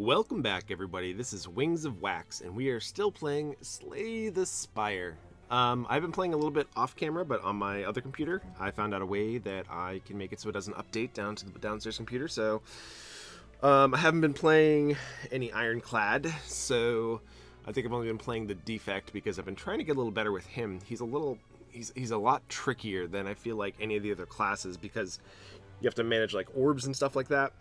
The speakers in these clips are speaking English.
Welcome back, everybody. This is Wings of Wax, and we are still playing Slay the Spire. I've been playing a little bit off camera, but on my other computer, I found out a way that I can make it so it doesn't update down to the downstairs computer. So I haven't been playing any Ironclad, so I think I've only been playing the defect because I've been trying to get a little better with him. He's a lot trickier than I feel like any of the other classes because you have to manage like orbs and stuff like that.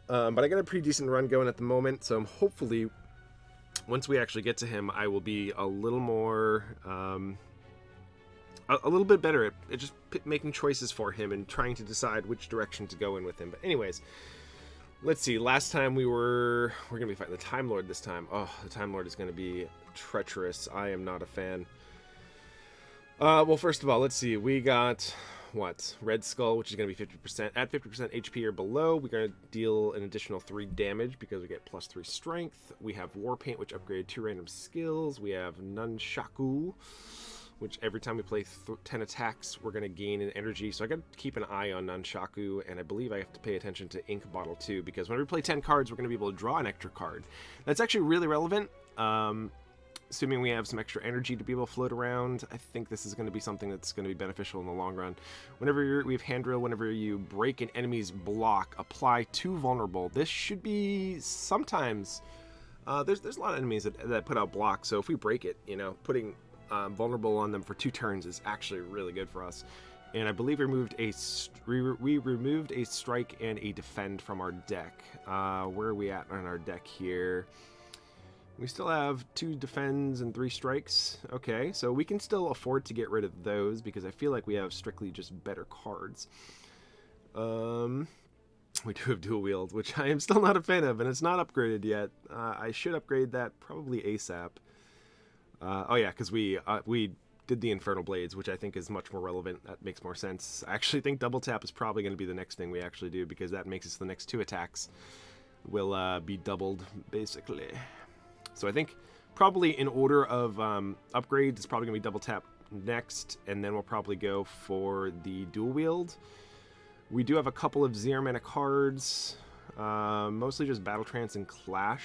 But I got a pretty decent run going at the moment, so hopefully, once we actually get to him, I will be a little more, a little bit better at just making choices for him and trying to decide which direction to go in with him. But anyways, let's see. Last time we're gonna be fighting the Time Lord this time. Oh, the Time Lord is gonna be treacherous. I am not a fan. Well, first of all, let's see. We got what? Red Skull, which is going to be 50%. At 50% HP or below, we're going to deal an additional 3 damage because we get plus 3 strength. We have War Paint, which upgraded 2 random skills. We have Nunchaku, which every time we play 10 attacks, we're going to gain an energy. So I got to keep an eye on Nunchaku, and I believe I have to pay attention to Ink Bottle too, because when we play 10 cards, we're going to be able to draw an extra card. That's actually really relevant. Assuming we have some extra energy to be able to float around, I think this is going to be something that's going to be beneficial in the long run. Whenever we have hand drill, whenever you break an enemy's block, apply 2 vulnerable. This should be sometimes, there's a lot of enemies that put out blocks, so if we break it, putting vulnerable on them for 2 turns is actually really good for us. And I believe we removed a strike and a defend from our deck. Where are we at on our deck here? We still have 2 defends and 3 strikes. Okay, so we can still afford to get rid of those because I feel like we have strictly just better cards. We do have dual wield, which I am still not a fan of, and it's not upgraded yet. I should upgrade that probably ASAP. Oh yeah, because we did the Infernal Blades, which I think is much more relevant. That makes more sense. I actually think double tap is probably going to be the next thing we actually do because that makes us the next 2 attacks will be doubled, basically. So I think probably in order of upgrades, it's probably going to be double tap next, and then we'll probably go for the dual wield. We do have a couple of 0 mana cards, mostly just Battle Trance and Clash,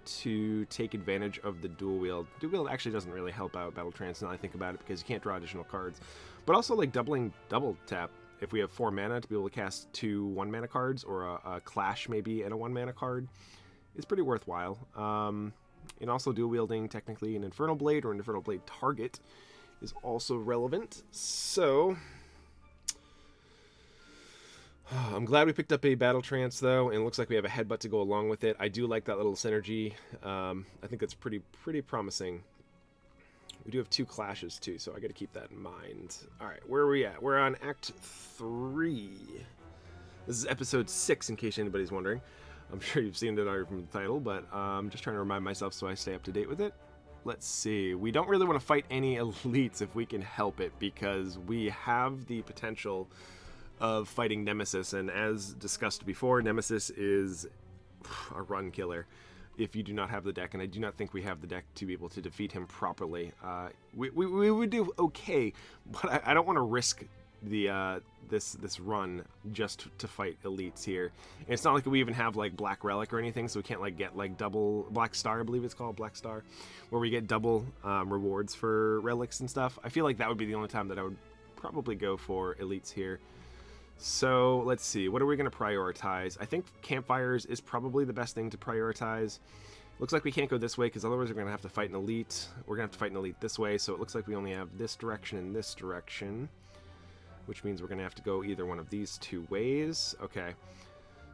to take advantage of the dual wield. Dual wield actually doesn't really help out Battle Trance now I think about it because you can't draw additional cards. But also like doubling double tap if we have 4 mana to be able to cast 2 1 mana cards, or a Clash maybe and a 1 mana card. Is pretty worthwhile. And also dual wielding technically an Infernal Blade or an Infernal Blade target is also relevant. So I'm glad we picked up a Battle Trance though, and it looks like we have a Headbutt to go along with it. I do like that little synergy. I think that's pretty promising. We do have 2 clashes too, so I got to keep that in mind. All right, where are we at? We're on Act 3. This is episode 6 in case anybody's wondering. I'm sure you've seen it already from the title, but I'm just trying to remind myself so I stay up to date with it. Let's see. We don't really want to fight any elites if we can help it, because we have the potential of fighting Nemesis, and as discussed before, Nemesis is a run killer if you do not have the deck, and I do not think we have the deck to be able to defeat him properly. We would do okay, but I don't want to risk the this run just to fight elites here. And it's not like we even have like Black Relic or anything, so we can't like get like double Black Star, I believe it's called Black Star, where we get double rewards for relics and stuff. I feel like that would be the only time that I would probably go for elites here. So let's see, what are we going to prioritize? I think campfires is probably the best thing to prioritize. Looks like we can't go this way because otherwise we're going to have to fight an elite. We're going to have to fight an elite this way, so it looks like we only have this direction and this direction, which means we're going to have to go either one of these 2 ways. Okay,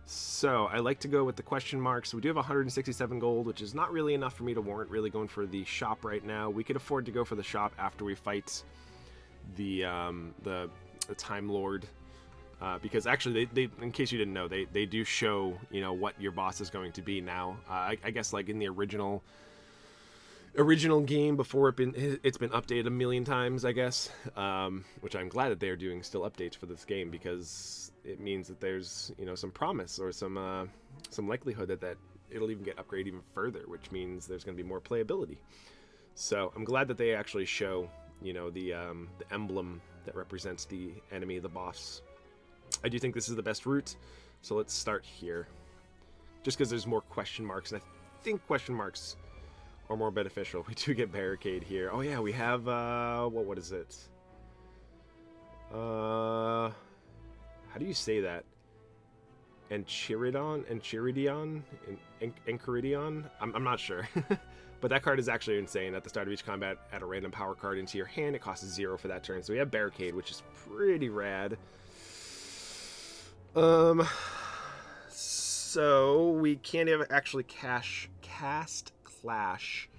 so I like to go with the question marks. We do have 167 gold, which is not really enough for me to warrant really going for the shop right now. We could afford to go for the shop after we fight the Time Lord, because actually they in case you didn't know, they do show what your boss is going to be now. I guess like in the original game before it's been updated a million times, I guess, which I'm glad that they are doing still updates for this game, because it means that there's some promise or some likelihood that it'll even get upgraded even further, which means there's going to be more playability. So I'm glad that they actually show the emblem that represents the enemy, the boss. I do think this is the best route, so let's start here. just because there's more question marks, and I think question marks are more beneficial. We do get barricade here. Oh yeah, we have what is it? How do you say that? Enchiridion? Enchiridion? I'm not sure. But that card is actually insane. At the start of each combat, add a random power card into your hand. It costs 0 for that turn. So we have barricade, which is pretty rad. So we can't actually cast Clash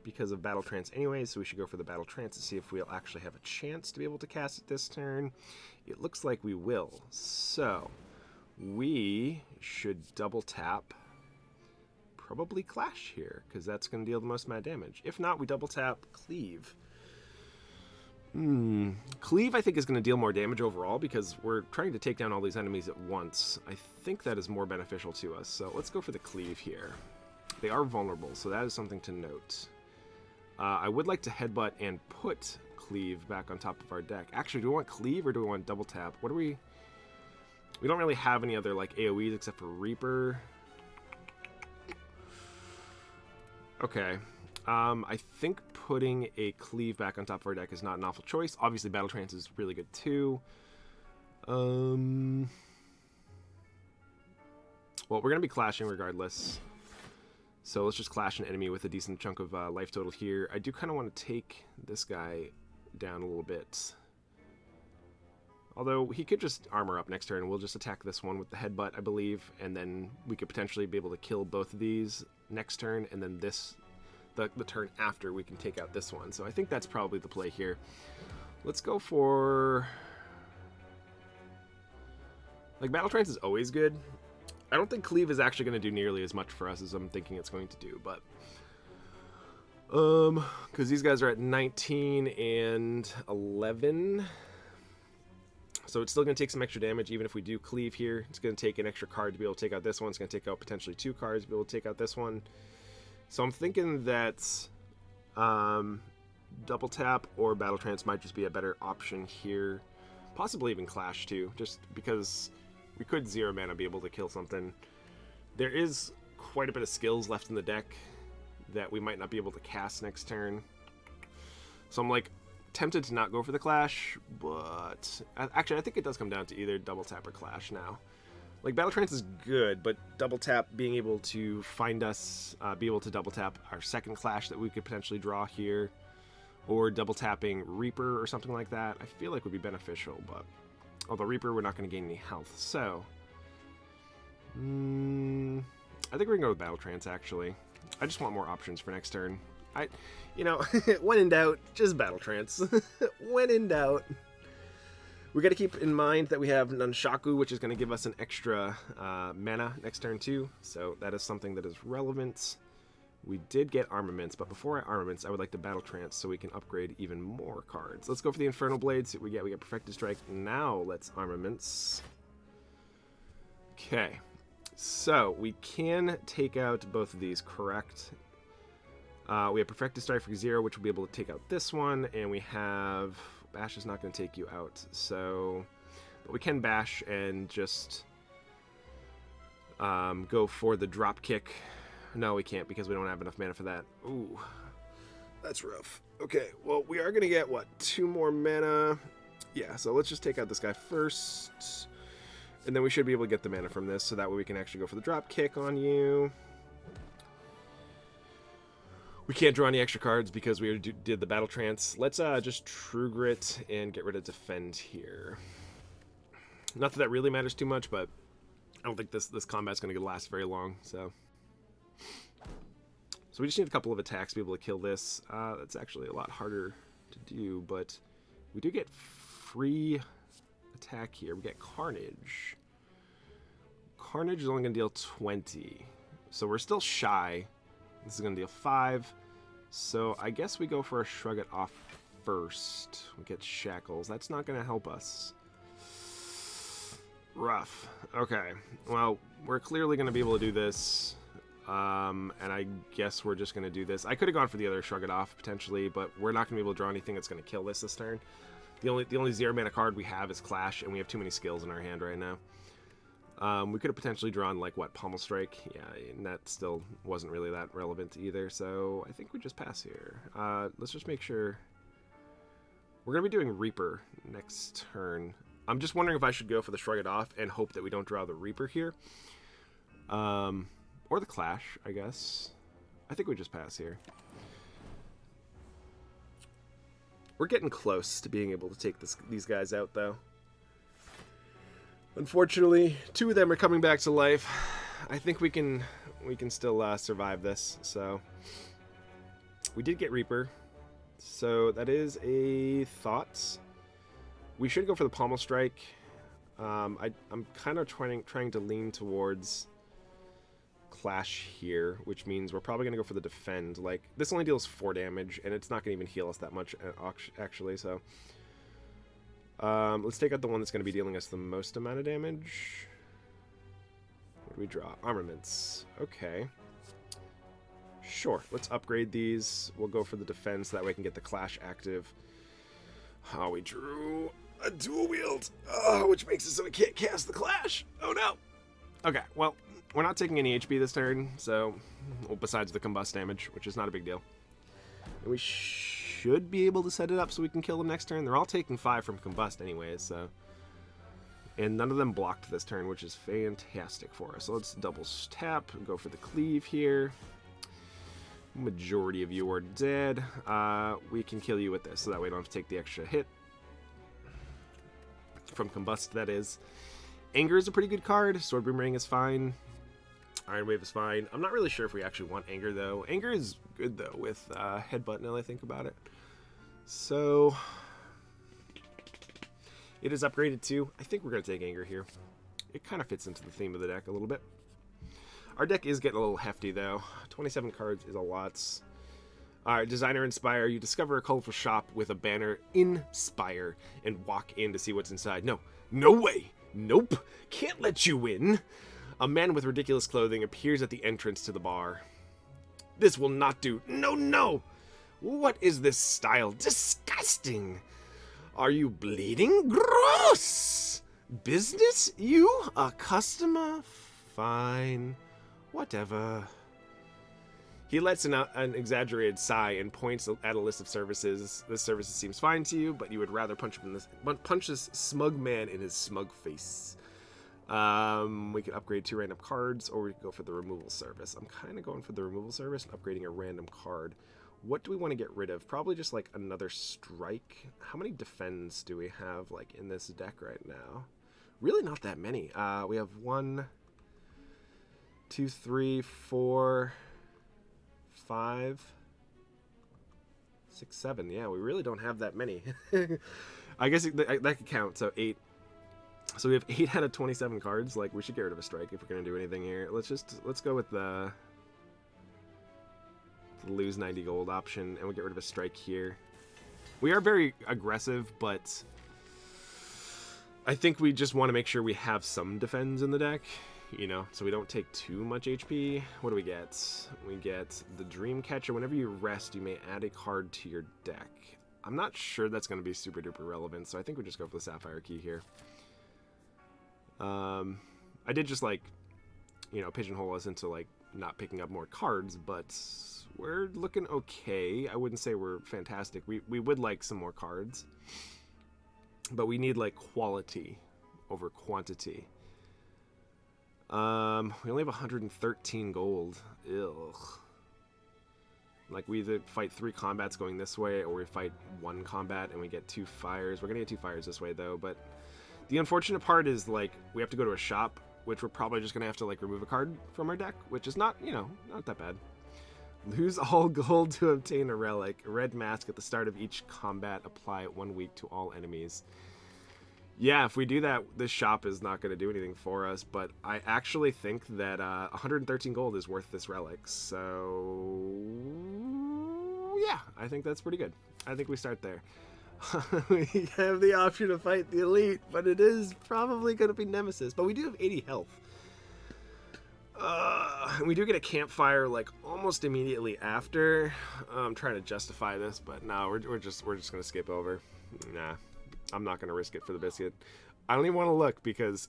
because of Battle Trance anyway, so we should go for the Battle Trance to see if we'll actually have a chance to be able to cast it this turn. It looks like we will. So we should double tap probably Clash here, because that's going to deal the most amount of damage. If not, we double tap Cleave. Cleave, I think, is going to deal more damage overall because we're trying to take down all these enemies at once. I think that is more beneficial to us. So let's go for the Cleave here. They are vulnerable, so that is something to note. I would like to headbutt and put Cleave back on top of our deck. Actually, do we want Cleave or do we want double tap? What do we... We don't really have any other like AoEs except for Reaper. Okay. I think putting a Cleave back on top of our deck is not an awful choice. Obviously, Battle Trance is really good too. Well, we're going to be clashing regardless. So let's just clash an enemy with a decent chunk of life total here. I do kind of want to take this guy down a little bit. Although he could just armor up next turn and we'll just attack this one with the headbutt, I believe. And then we could potentially be able to kill both of these next turn. And then this... The turn after we can take out this one. So I think that's probably the play here. Let's go for... Like, Battle Trance is always good. I don't think Cleave is actually going to do nearly as much for us as I'm thinking it's going to do, but... Because these guys are at 19 and 11. So it's still going to take some extra damage even if we do Cleave here. It's going to take an extra card to be able to take out this one. It's going to take out potentially 2 cards to be able to take out this one. So I'm thinking that double tap or Battle Trance might just be a better option here. Possibly even Clash too, just because we could 0 mana be able to kill something. There is quite a bit of skills left in the deck that we might not be able to cast next turn. So I'm like tempted to not go for the Clash, but actually I think it does come down to either double tap or Clash now. Like, Battle Trance is good, but double tap, being able to find us, be able to double tap our second Clash that we could potentially draw here, or double tapping Reaper or something like that, I feel like would be beneficial, but although Reaper, we're not going to gain any health, so I think we're going to go with Battle Trance, actually. I just want more options for next turn. You know, when in doubt, just Battle Trance. When in doubt. We got to keep in mind that we have Nunchaku, which is going to give us an extra mana next turn too, so that is something that is relevant. We did get Armaments, but before I Armaments, I would like to Battle Trance so we can upgrade even more cards. Let's go for the Infernal Blade, see what we get. We get Perfected Strike. Now let's Armaments. Okay, so we can take out both of these, correct? We have Perfected Strike for 0, which will be able to take out this one, and we have... Bash is not going to take you out, so... But we can Bash and just go for the Drop Kick. No, we can't because we don't have enough mana for that. Ooh, that's rough. Okay, well, we are going to get, what, 2 more mana? Yeah, so let's just take out this guy first. And then we should be able to get the mana from this, so that way we can actually go for the Drop Kick on you. We can't draw any extra cards because we did the Battle Trance. Let's just True Grit and get rid of Defend here. Not that that really matters too much, but I don't think this combat's going to last very long. So we just need a couple of attacks to be able to kill this. That's actually a lot harder to do, but we do get free attack here. We get Carnage. Carnage is only going to deal 20, so we're still shy. This is going to deal 5, so I guess we go for a Shrug It Off first. We get Shackles. That's not going to help us. Rough. Okay, well, we're clearly going to be able to do this, and I guess we're just going to do this. I could have gone for the other Shrug It Off, potentially, but we're not going to be able to draw anything that's going to kill this turn. The only 0 mana card we have is Clash, and we have too many skills in our hand right now. We could have potentially drawn, like, what, Pommel Strike? Yeah, and that still wasn't really that relevant either, so I think we just pass here. Let's just make sure... We're going to be doing Reaper next turn. I'm just wondering if I should go for the Shrug It Off and hope that we don't draw the Reaper here. Or the Clash, I guess. I think we just pass here. We're getting close to being able to take these guys out, though. Unfortunately, 2 of them are coming back to life. I think we can still survive this. So we did get Reaper, so that is a thought. We should go for the Pommel Strike. I'm kind of trying to lean towards Clash here, which means we're probably going to go for the Defend. Like, this only deals 4 damage, and it's not going to even heal us that much, actually, so... let's take out the one that's going to be dealing us the most amount of damage. What do we draw? Armaments. Okay. Sure, let's upgrade these. We'll go for the Defend so that way we can get the Clash active. Oh, we drew a dual wield, which makes it so we can't cast the Clash. Oh, no. Okay, well... We're not taking any HP this turn, so, well, besides the combust damage, which is not a big deal. And we should be able to set it up so we can kill them next turn. They're all taking 5 from combust anyways, so. And none of them blocked this turn, which is fantastic for us. So let's double tap and go for the cleave here. Majority of you are dead. We can kill you with this, so that way we don't have to take the extra hit. From combust, that is. Anger is a pretty good card. Sword Boomerang is fine. Iron Wave is fine. I'm not really sure if we actually want Anger, though. Anger is good, though, with Headbutt, now that I think about it. So, it is upgraded, too. I think we're going to take Anger here. It kind of fits into the theme of the deck a little bit. Our deck is getting a little hefty, though. 27 cards is a lot. Alright, Designer Inspire. You discover a colorful shop with a banner Inspire and walk in to see what's inside. No, no way. Nope. Can't let you in. A man with ridiculous clothing appears at the entrance to the bar. This will not do. No, no. What is this style? Disgusting. Are you bleeding? Gross. Business? You? A customer? Fine. Whatever. He lets an exaggerated sigh and points at a list of services. This service seems fine to you, but you would rather punch this smug man in his smug face. We could upgrade 2 random cards, or we could go for the removal service. I'm kind of going for the removal service and upgrading a random card. What do we want to get rid of? Probably just like another strike. How many defends do we have like in this deck right now? Really not that many. We have 1, 2, 3, 4, 5, 6, 7. Yeah, we really don't have that many. I guess that could count. So 8. So we have 8 out of 27 cards. Like, we should get rid of a strike if we're gonna do anything here. Let's go with the lose 90 gold option, and we'll get rid of a strike here. We are very aggressive, but I think we just want to make sure we have some defense in the deck, you know, so we don't take too much HP. What do we get? We get the Dreamcatcher. Whenever you rest, you may add a card to your deck. I'm not sure that's going to be super duper relevant, so I think we just go for the Sapphire Key here. I did just, like, you know, pigeonhole us into, like, not picking up more cards, but we're looking okay. I wouldn't say we're fantastic. We would like some more cards, but we need, like, quality over quantity. We only have 113 gold. Ugh. Like, we either fight 3 combats going this way, or we fight 1 combat and we get 2 fires. We're gonna get 2 fires this way, though, but the unfortunate part is, like, we have to go to a shop, which we're probably just gonna have to, like, remove a card from our deck, which is not, you know, not that bad. Lose all gold to obtain a relic. A red mask at the start of each combat. Apply it 1 week to all enemies. Yeah, if we do that, this shop is not going to do anything for us, but I actually think that 113 gold is worth this relic, so yeah, I think that's pretty good. I think we start there. We have the option to fight the elite, but it is probably going to be Nemesis, but we do have 80 health. And we do get a campfire like almost immediately after. I'm trying to justify this, but no, we're just going to skip over. Nah. I'm not going to risk it for the biscuit. I don't even want to look because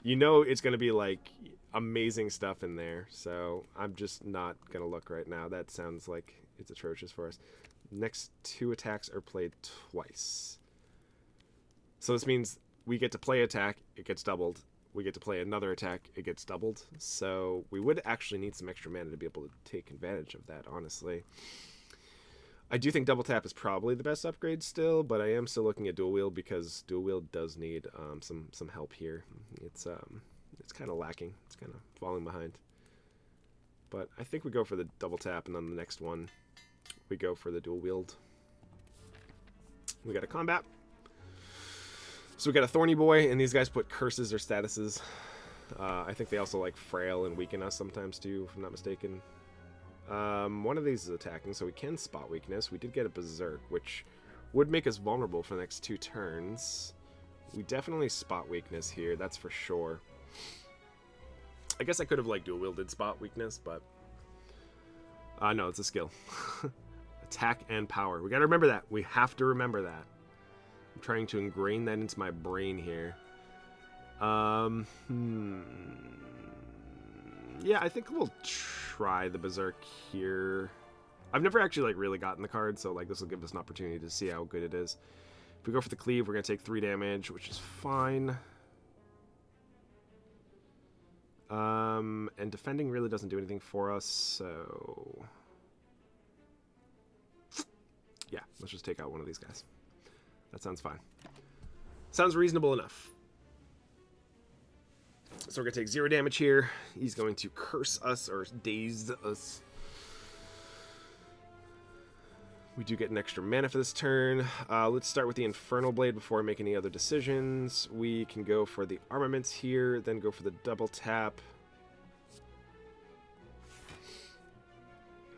You know it's going to be like amazing stuff in there. So I'm just not going to look right now. That sounds like it's atrocious for us. Next 2 attacks are played twice. So this means we get to play attack, it gets doubled. We get to play another attack, it gets doubled. So we would actually need some extra mana to be able to take advantage of that, honestly. I do think double tap is probably the best upgrade still, but I am still looking at dual wield because dual wield does need some help here. It's kind of lacking. It's kind of falling behind. But I think we go for the double tap, and then the next one we go for the dual wield. We got a combat. So we got a Thorny Boy, and these guys put curses or statuses. I think they also like frail and weaken us sometimes too, if I'm not mistaken. One of these is attacking, so we can spot weakness. We did get a Berserk, which would make us vulnerable for the next 2 turns. We definitely spot weakness here, that's for sure. I guess I could have like dual wielded spot weakness, but no, it's a skill. Attack and power. We gotta remember that. We have to remember that. I'm trying to ingrain that into my brain here. Yeah, I think we'll try the Berserk here. I've never actually like really gotten the card, so like this will give us an opportunity to see how good it is. If we go for the cleave, we're gonna take 3 damage, which is fine. And defending really doesn't do anything for us, so yeah, let's just take out one of these guys. That sounds fine. Sounds reasonable enough. So we're going to take 0 damage here. He's going to curse us or daze us. We do get an extra mana for this turn. Let's start with the Infernal Blade before we make any other decisions. We can go for the armaments here, then go for the double tap.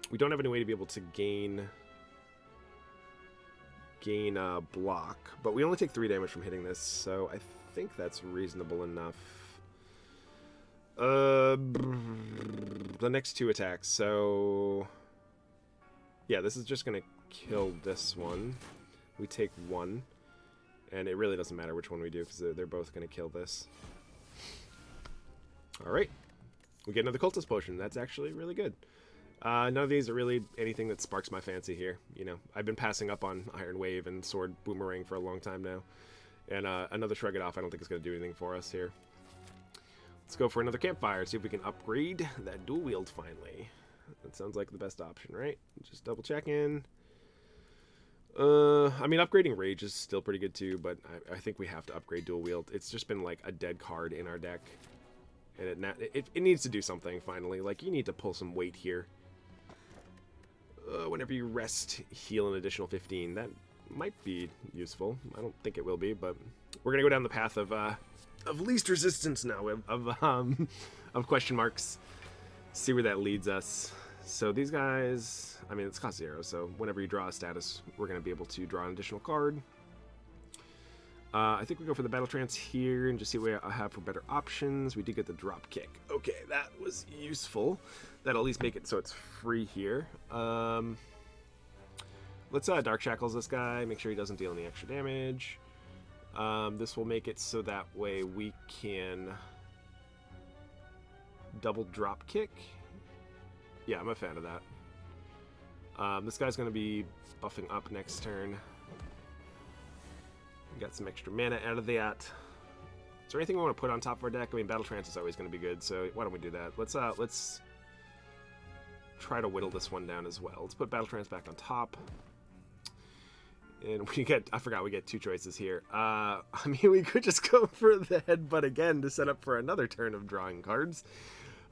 We don't have any way to be able to gain block, but we only take 3 damage from hitting this, so I think that's reasonable enough. The next 2 attacks, so yeah, this is just gonna kill this one. We take 1, and it really doesn't matter which one we do because they're both gonna kill this. Alright, we get another Cultist Potion. That's actually really good. None of these are really anything that sparks my fancy here. You know, I've been passing up on Iron Wave and Sword Boomerang for a long time now. And another Shrug It Off I don't think is going to do anything for us here. Let's go for another Campfire, see if we can upgrade that dual wield finally. That sounds like the best option, right? Just double checking. I mean, upgrading Rage is still pretty good too, but I think we have to upgrade dual wield. It's just been like a dead card in our deck. And it needs to do something finally. Like, you need to pull some weight here. Whenever you rest, heal an additional 15. That might be useful. I don't think it will be, but we're gonna go down the path of least resistance now, of question marks. See where that leads us. So these guys, I mean, it's cost 0, so whenever you draw a status, we're gonna be able to draw an additional card. I think we go for the Battle Trance here and just see what I have for better options. We did get the Drop Kick. Okay, that was useful. That'll at least make it so it's free here. Let's Dark Shackles this guy. Make sure he doesn't deal any extra damage. This will make it so that way we can double Drop Kick. Yeah, I'm a fan of that. This guy's going to be buffing up next turn. Got some extra mana out of that. Is there anything we want to put on top of our deck? I mean, Battle Trance is always going to be good, so why don't we do that? Let's try to whittle this one down as well. Let's put Battle Trance back on top. And we get, I forgot we get 2 choices here. I mean, we could just go for the Headbutt again to set up for another turn of drawing cards.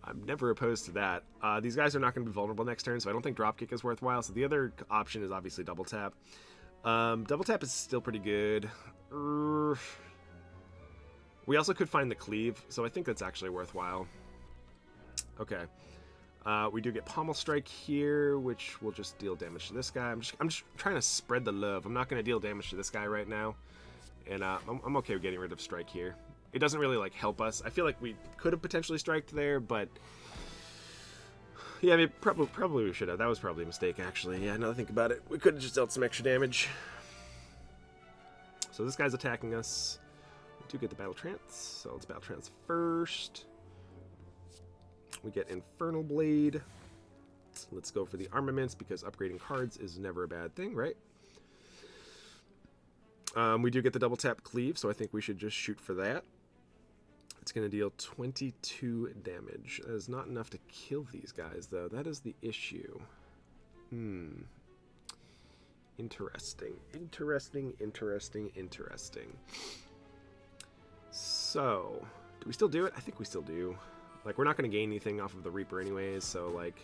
I'm never opposed to that. These guys are not going to be vulnerable next turn, so I don't think Dropkick is worthwhile. So the other option is obviously Double Tap. Double Tap is still pretty good. We also could find the Cleave, so I think that's actually worthwhile. Okay. We do get Pommel Strike here, which will just deal damage to this guy. I'm just trying to spread the love. I'm not going to deal damage to this guy right now. And I'm okay with getting rid of Strike here. It doesn't really like help us. I feel like we could have potentially striked there, but yeah, I mean, probably we should have. That was probably a mistake, actually. Yeah, now that I think about it, we could have just dealt some extra damage. So this guy's attacking us. Do get the battle trance, so let's battle trance first. We get Infernal Blade. Let's go for the armaments because upgrading cards is never a bad thing, right? We do get the double tap cleave, so I think we should just shoot for that. It's going to deal 22 damage. That is not enough to kill these guys, though. That is the issue. Interesting. So, do we still do it? I think we still do. Like, we're not going to gain anything off of the Reaper anyways, so, like...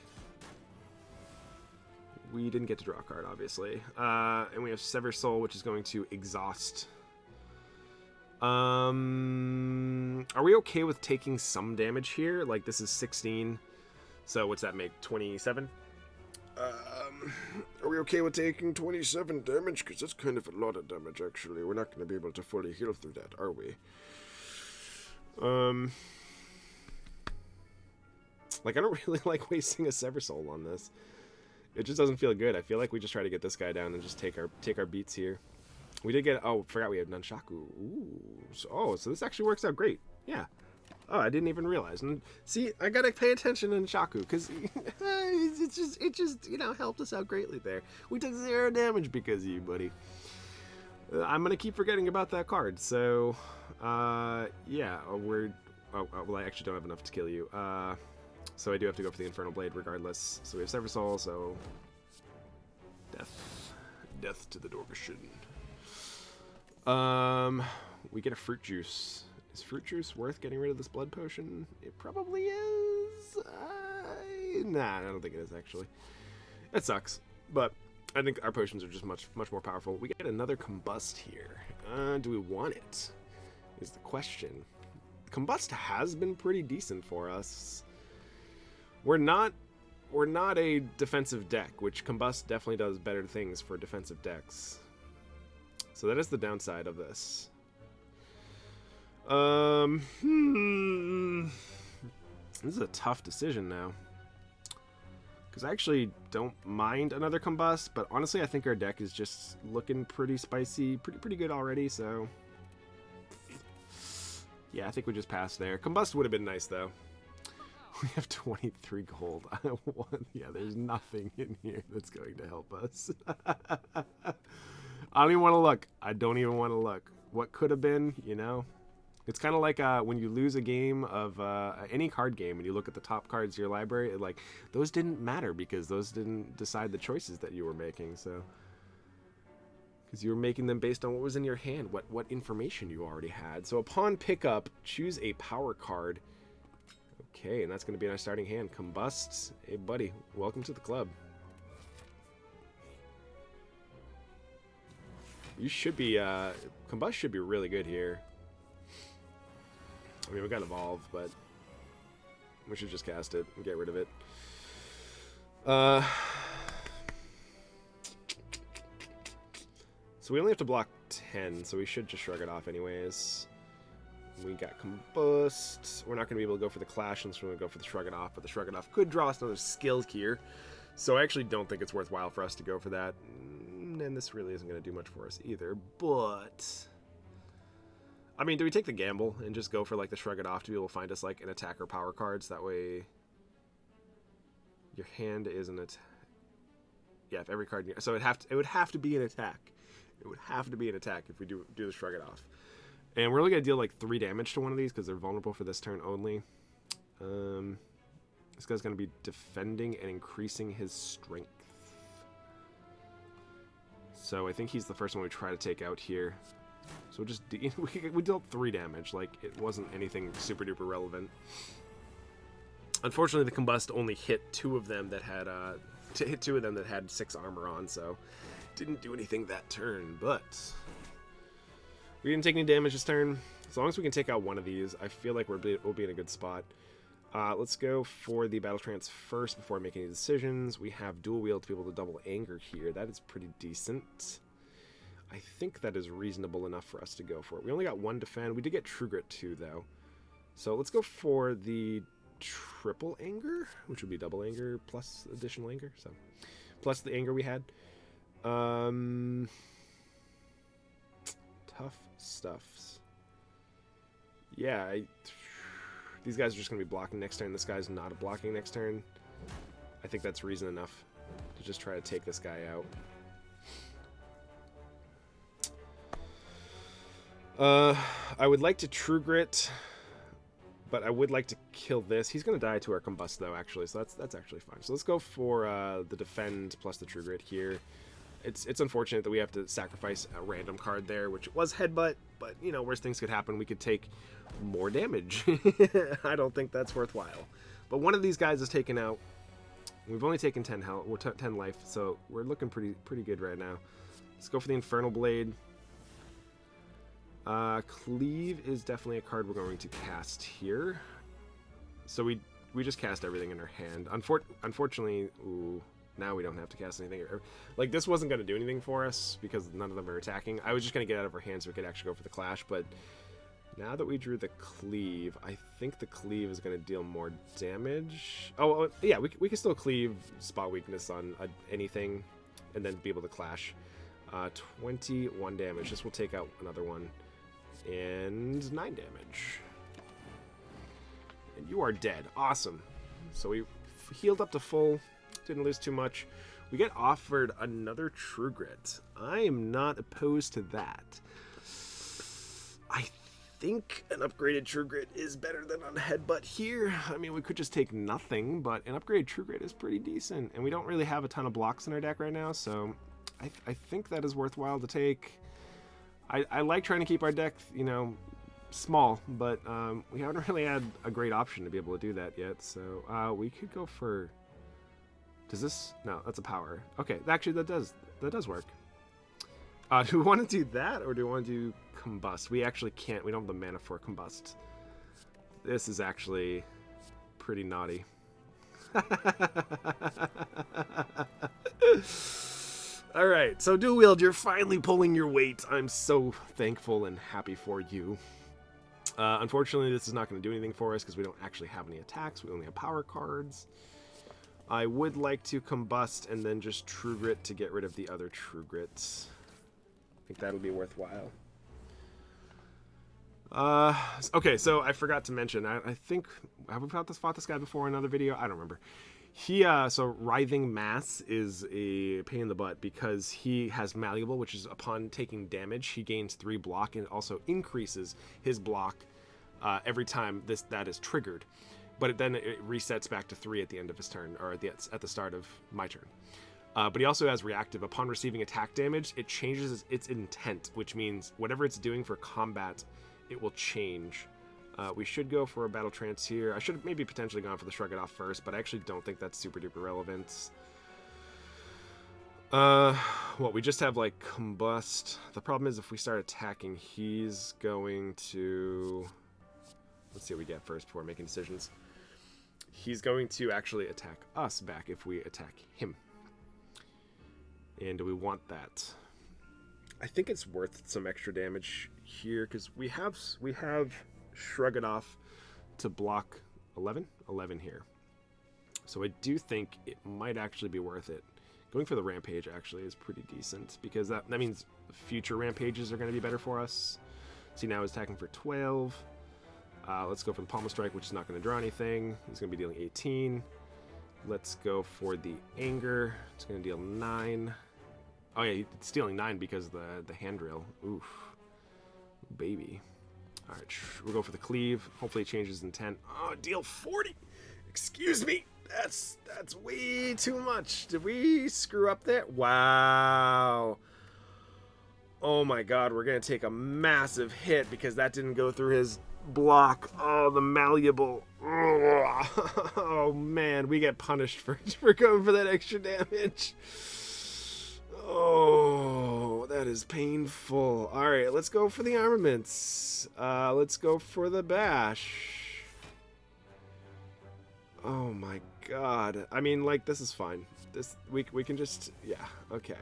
We didn't get to draw a card, obviously. And we have Sever Soul, which is going to exhaust. Are we okay with taking some damage here? Like, this is 16. So, what's that make? 27? Are we okay with taking 27 damage? Because that's kind of a lot of damage, actually. We're not going to be able to fully heal through that, are we? Like, I don't really like wasting a Sever Soul on this. It just doesn't feel good. I feel like we just try to get this guy down and just take our beats here. We did get... Oh, forgot we have Nunchaku. Ooh. So this actually works out great. Yeah. Oh, I didn't even realize. And see, I gotta pay attention to Nunchaku because it just you know helped us out greatly there. We took 0 damage because of you, buddy. I'm gonna keep forgetting about that card. So, yeah, well, I actually don't have enough to kill you. So I do have to go for the Infernal Blade regardless. So we have Sever Soul, so... Death to the Dorgashin. We get a Fruit Juice. Is Fruit Juice worth getting rid of this Blood Potion? It probably is. Nah, I don't think it is, actually. It sucks. But I think our potions are just much more powerful. We get another Combust here. Do we want it? Is the question. Combust has been pretty decent for us. We're not a defensive deck, which Combust definitely does better things for defensive decks. So that is the downside of this. This is a tough decision now. Because I actually don't mind another Combust, but honestly I think our deck is just looking pretty spicy, pretty good already, so... Yeah, I think we just passed there. Combust would have been nice, though. We have 23 gold. Yeah, there's nothing in here that's going to help us. I don't even want to look. I don't even want to look. What could have been, you know? It's kind of like when you lose a game of any card game and you look at the top cards of your library, like, those didn't matter because those didn't decide the choices that you were making, so... Because you were making them based on what was in your hand, what information you already had. So upon pickup, choose a power card. Okay, and that's going to be in our starting hand. Combust. Hey, buddy. Welcome to the club. You should be... Combust should be really good here. I mean, we got Evolve, but... we should just cast it and get rid of it. So we only have to block 10, so we should just shrug it off anyways. We got Combust. We're not going to be able to go for the Clash, and so we're going to go for the Shrug It Off, but the Shrug It Off could draw us another skill here. So I actually don't think it's worthwhile for us to go for that. And this really isn't going to do much for us either, but... I mean, do we take the gamble and just go for, like, the Shrug It Off to be able to find us, like, an attack or power cards? That way your hand isn't... Yeah, if every card... So it would have to be an attack. It would have to be an attack if we do the Shrug It Off. And we're only going to deal like 3 damage to one of these because they're vulnerable for this turn only. This guy's going to be defending and increasing his strength. So I think he's the first one we try to take out here. So just we dealt 3 damage. Like, it wasn't anything super duper relevant. Unfortunately, the Combust only hit 2 of them that had 6 armor on, so didn't do anything that turn. But we didn't take any damage this turn. As long as we can take out one of these, I feel like we'll be in a good spot. Let's go for the Battle Trance first before making any decisions. We have Dual Wield to be able to double Anger here. That is pretty decent. I think that is reasonable enough for us to go for it. We only got 1 defend. We did get True Grit 2, though. So let's go for the Triple Anger, which would be double Anger plus additional Anger. So plus the Anger we had. Tough stuffs. Yeah, these guys are just going to be blocking next turn. This guy's not blocking next turn. I think that's reason enough to just try to take this guy out. I would like to True Grit, but I would like to kill this. He's going to die to our Combust, though, actually, so that's actually fine. So let's go for the Defend plus the True Grit here. It's unfortunate that we have to sacrifice a random card there, which was Headbutt, but, you know, worst things could happen. We could take more damage. I don't think that's worthwhile. But one of these guys is taken out. We've only taken 10 health, or 10 life, so we're looking pretty good right now. Let's go for the Infernal Blade. Cleave is definitely a card we're going to cast here. So we just cast everything in our hand. Unfortunately, ooh, now we don't have to cast anything. Like, this wasn't going to do anything for us because none of them are attacking. I was just going to get out of our hands so we could actually go for the Clash, but now that we drew the Cleave, I think the Cleave is going to deal more damage. Oh, yeah, we can still Cleave spot weakness on anything and then be able to Clash. 21 damage. This will take out another one. And 9 damage. And you are dead. Awesome. So we healed up to full. Didn't lose too much. We get offered another True Grit. I am not opposed to that. I think an upgraded True Grit is better than a Headbutt here. I mean, we could just take nothing, but an upgraded True Grit is pretty decent. And we don't really have a ton of blocks in our deck right now, so I think that is worthwhile to take. I like trying to keep our deck, you know, small, but we haven't really had a great option to be able to do that yet. So we could go for. Does this? No, that's a power. Okay, actually that does work. Do we want to do that or do we want to do Combust? We actually can't. We don't have the mana for Combust. This is actually pretty naughty. All right, so Dual Wield, you're finally pulling your weight. I'm so thankful and happy for you. Unfortunately, this is not going to do anything for us because we don't actually have any attacks. We only have power cards. I would like to Combust and then just True Grit to get rid of the other True Grits. I think that'll be worthwhile. Okay, so I forgot to mention, I think, have we fought this guy before in another video? I don't remember. So Writhing Mass is a pain in the butt because he has Malleable, which is upon taking damage, he gains 3 block and it also increases his block every time that is triggered. But then it resets back to 3 at the end of his turn, or at the start of my turn. But he also has Reactive. Upon receiving attack damage, it changes its intent, which means whatever it's doing for combat, it will change. We should go for a Battle Trance here. I should have maybe potentially gone for the Shrug It Off first, but I actually don't think that's super duper relevant. Well, we just have like Combust. The problem is if we start attacking, he's going to... Let's see what we get first before making decisions. He's going to actually attack us back if we attack him. And do we want that? I think it's worth some extra damage here because we have Shrug It Off to block 11 here. So I do think it might actually be worth it. Going for the Rampage actually is pretty decent because that means future Rampages are going to be better for us. See, now he's attacking for 12. Let's go for the Pommel Strike, which is not going to draw anything. He's going to be dealing 18. Let's go for the Anger. It's going to deal 9. Oh yeah, it's dealing 9 because of the Hand Drill. Oof. Baby. Alright, we'll go for the Cleave. Hopefully it changes intent. Oh, deal 40! Excuse me! That's way too much. Did we screw up there? Wow. Oh my god, we're going to take a massive hit because that didn't go through his block. Oh, the Malleable. Oh man, we get punished for going for that extra damage. Oh, that is painful. All right, let's go for the armaments. Let's go for the bash. Oh my god. I mean, like, this is fine. We can just, yeah, okay.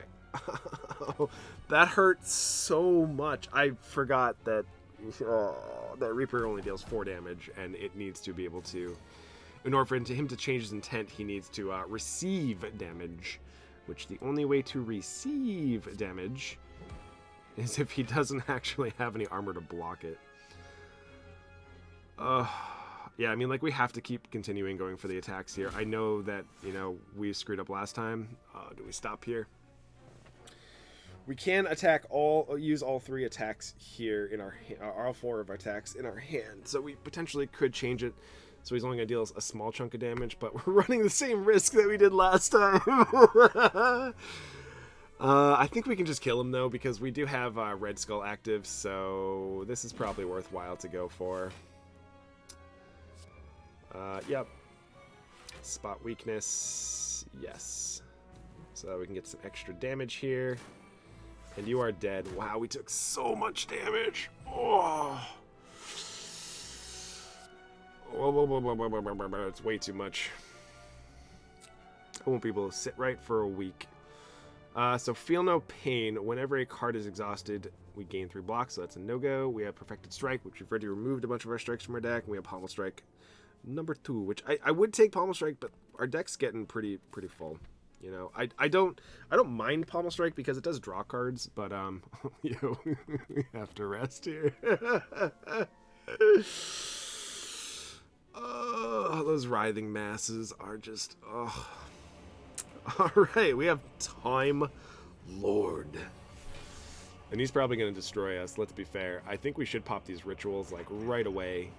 That hurts so much. I forgot that that Reaper only deals 4 damage, and it needs to be able to, in order for him to change his intent, he needs to receive damage. Which the only way to receive damage is if he doesn't actually have any armor to block it. Yeah, I mean, like, we have to keep continuing going for the attacks here. I know that, you know, we screwed up last time. Do we stop here? We can use all 3 attacks here in all 4 of our attacks in our hand. So we potentially could change it. So he's only going to deal a small chunk of damage, but we're running the same risk that we did last time. I think we can just kill him, though, because we do have Red Skull active, so this is probably worthwhile to go for. Yep. Spot weakness. Yes. So we can get some extra damage here. And you are dead. Wow, we took so much damage. Oh. It's way too much. I won't be able to sit right for a week. So feel no pain. Whenever a card is exhausted, we gain 3 blocks, so that's a no-go. We have Perfected Strike, which we've already removed a bunch of our strikes from our deck. And we have Pommel Strike number 2, which I would take Pommel Strike, but our deck's getting pretty full. You know, I don't mind Pommel Strike because it does draw cards, but you know, we have to rest here. Oh, those writhing masses are just All right, we have Time Lord. And he's probably going to destroy us, let's be fair. I think we should pop these rituals, like, right away.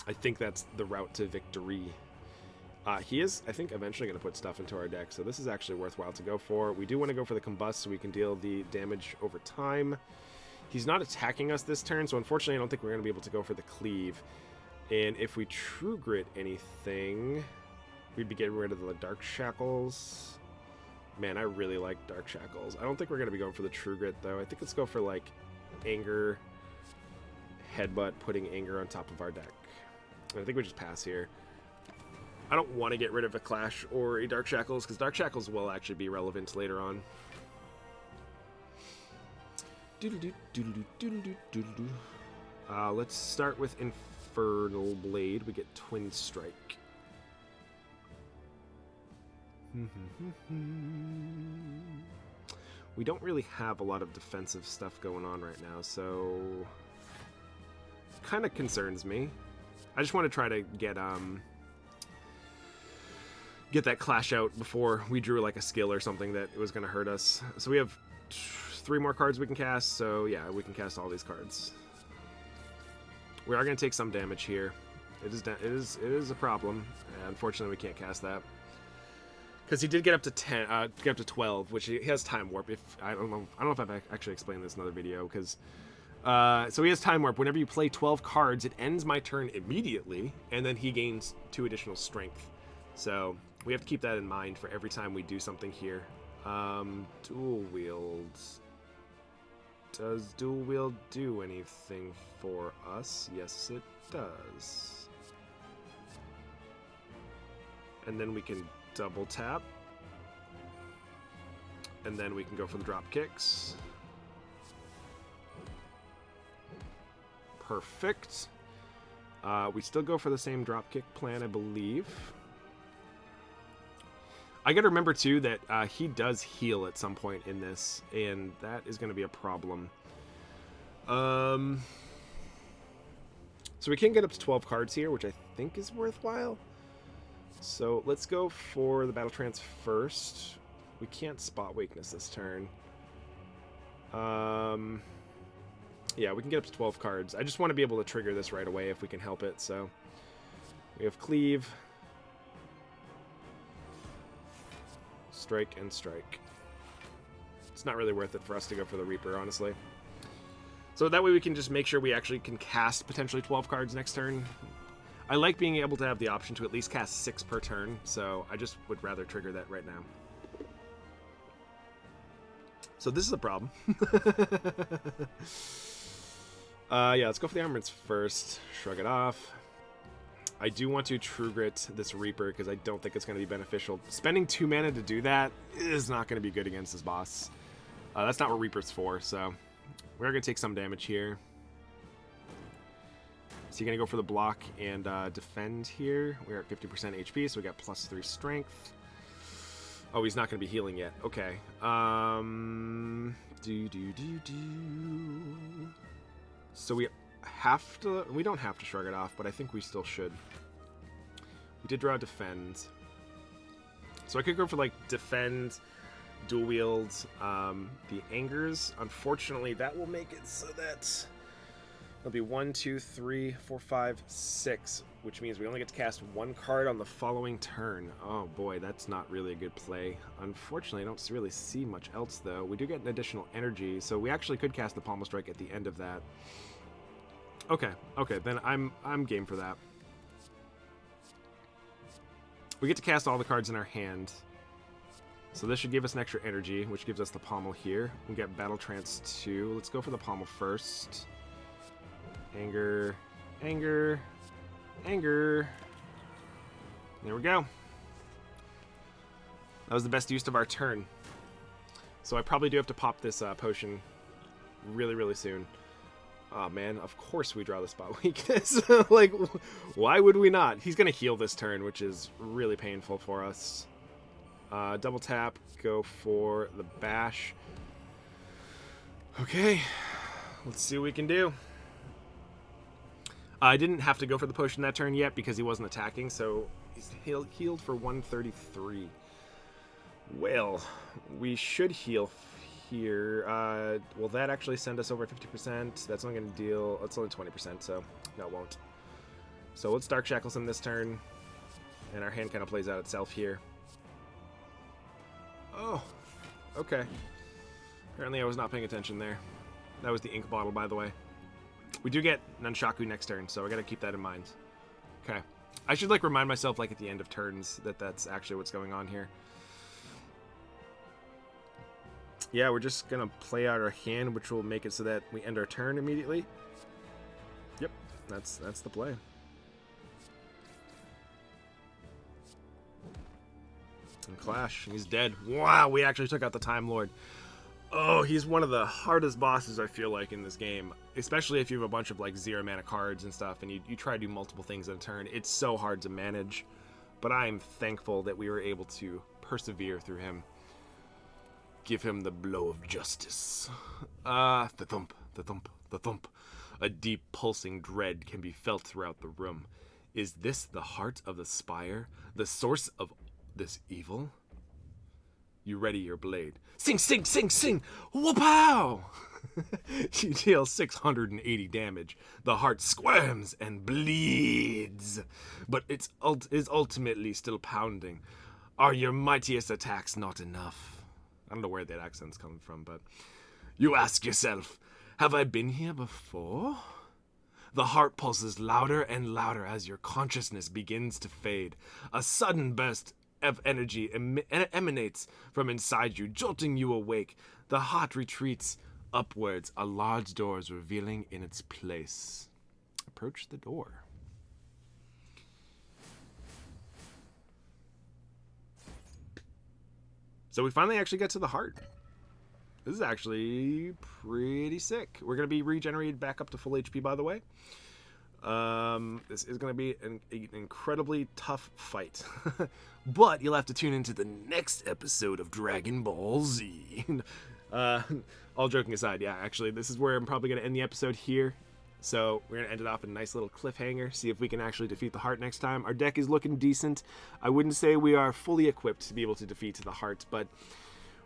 I think that's the route to victory. He is, I think, eventually going to put stuff into our deck, so this is actually worthwhile to go for. We do want to go for the Combust so we can deal the damage over time. He's not attacking us this turn, so unfortunately I don't think we're going to be able to go for the Cleave. And if we True Grit anything, we'd be getting rid of the Dark Shackles. Man, I really like Dark Shackles. I don't think we're going to be going for the True Grit, though. I think let's go for, like, Anger, Headbutt, putting Anger on top of our deck. I think we just pass here. I don't want to get rid of a Clash or a Dark Shackles, because Dark Shackles will actually be relevant later on. Let's start with Infernal Blade. We get Twin Strike. We don't really have a lot of defensive stuff going on right now, so kind of concerns me. I just want to try to get that Clash out before we drew like a skill or something that was going to hurt us. So we have 3 more cards we can cast, so yeah, we can cast all these cards. We are going to take some damage here. It is a problem. Unfortunately, we can't cast that. Because he did get up to 12, which he has Time Warp. If I don't know if I've actually explained this in another video. Because so he has Time Warp. Whenever you play 12 cards, it ends my turn immediately, and then he gains 2 additional strength. So we have to keep that in mind for every time we do something here. Dual wields. Does dual wield do anything for us? Yes, it does. And then we can double tap, and then we can go for the drop kicks. Perfect. We still go for the same drop kick plan, I believe. I gotta remember too that he does heal at some point in this, and that is going to be a problem. So we can get up to 12 cards here, which I think is worthwhile. So let's go for the Battle Trance first. We can't spot weakness this turn. Yeah, we can get up to 12 cards. I just want to be able to trigger this right away if we can help it. So we have Cleave, Strike, and Strike. It's not really worth it for us to go for the Reaper, honestly. So that way we can just make sure we actually can cast potentially 12 cards next turn. I like being able to have the option to at least cast 6 per turn, so I just would rather trigger that right now. So this is a problem. Yeah, let's go for the armaments first. Shrug it off. I do want to True Grit this Reaper because I don't think it's going to be beneficial. Spending 2 mana to do that is not going to be good against this boss. That's not what Reaper's for, so we're going to take some damage here. So you're going to go for the block and defend here. We're at 50% HP, so we got +3 strength. Oh, he's not going to be healing yet. Okay. So have to... We don't have to shrug it off, but I think we still should. We did draw defend. So I could go for, like, defend, dual wield, the angers. Unfortunately, that will make it so that it'll be 1, 2, 3, 4, 5, 6, which means we only get to cast one card on the following turn. Oh boy, that's not really a good play. Unfortunately, I don't really see much else, though. We do get an additional energy, so we actually could cast the Pommel Strike at the end of that. Okay, then I'm game for that. We get to cast all the cards in our hand. So this should give us an extra energy, which gives us the Pommel here. We get Battle Trance 2. Let's go for the Pommel first. Anger, anger, anger. There we go. That was the best use of our turn. So I probably do have to pop this potion really, really soon. Oh man, of course we draw the spot weakness. Like, why would we not? He's going to heal this turn, which is really painful for us. Double tap, go for the bash. Okay, let's see what we can do. I didn't have to go for the potion that turn yet because he wasn't attacking, so he's healed for 133. Well, we should heal here. Will that actually send us over 50%? That's only going to deal... It's only 20%, so no, it won't. So let's Dark Shackles him this turn, and our hand kind of plays out itself here. Oh, okay. Apparently I was not paying attention there. That was the ink bottle, by the way. We do get Nunchaku next turn, so I gotta keep that in mind. Okay. I should, like, remind myself, like, at the end of turns that that's actually what's going on here. Yeah, we're just gonna play out our hand, which will make it so that we end our turn immediately. Yep, that's the play. And Clash, he's dead. Wow, we actually took out the Time Lord. Oh, he's one of the hardest bosses, I feel like, in this game. Especially if you have a bunch of, like, 0 mana cards and stuff, and you try to do multiple things in a turn. It's so hard to manage. But I am thankful that we were able to persevere through him. Give him the blow of justice. The thump, the thump, the thump. A deep pulsing dread can be felt throughout the room. Is this the heart of the spire? The source of this evil? You ready your blade. Sing, sing, sing, sing! Whoop-pow! You deal 680 damage. The heart squirms and bleeds. But it is ultimately still pounding. Are your mightiest attacks not enough? I don't know where that accent's coming from, but... You ask yourself, have I been here before? The heart pulses louder and louder as your consciousness begins to fade. A sudden burst of energy emanates from inside you, jolting you awake. The heart retreats upwards, a large door is revealing in its place. Approach the door. So we finally actually get to the heart. This is actually pretty sick. We're going to be regenerated back up to full HP, by the way. This is going to be an incredibly tough fight. But you'll have to tune into the next episode of Dragon Ball Z. All joking aside, yeah, actually, this is where I'm probably going to end the episode here. So we're going to end it off in a nice little cliffhanger, see if we can actually defeat the heart next time. Our deck is looking decent. I wouldn't say we are fully equipped to be able to defeat the heart, but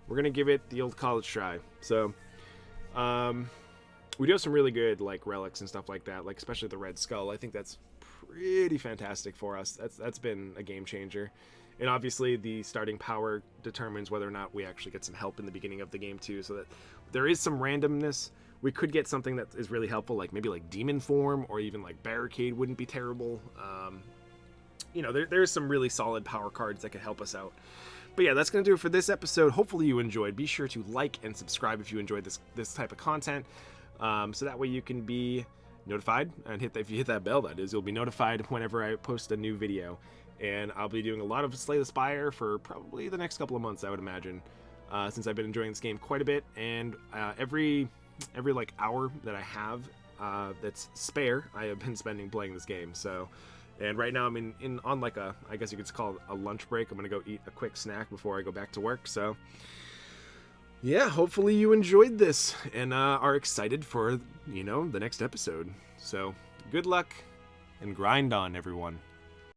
we're going to give it the old college try. So, we do have some really good, like, relics and stuff like that, like, especially the Red Skull. I think that's pretty fantastic for us. That's been a game changer. And obviously, the starting power determines whether or not we actually get some help in the beginning of the game, too, so that there is some randomness. We could get something that is really helpful, like maybe like Demon Form, or even like Barricade wouldn't be terrible. You know, there's some really solid power cards that could help us out. But yeah, that's going to do it for this episode. Hopefully you enjoyed. Be sure to like and subscribe if you enjoyed this type of content. So that way you can be notified, and if you hit that bell, that is, you'll be notified whenever I post a new video. And I'll be doing a lot of Slay the Spire for probably the next couple of months, I would imagine, since I've been enjoying this game quite a bit. And every like hour that I have that's spare, I have been spending playing this game. So, and right now I'm on like a, I guess you could call it a lunch break. I'm gonna go eat a quick snack before I go back to work. So yeah, hopefully you enjoyed this and are excited for, the next episode. So, good luck and grind on, everyone.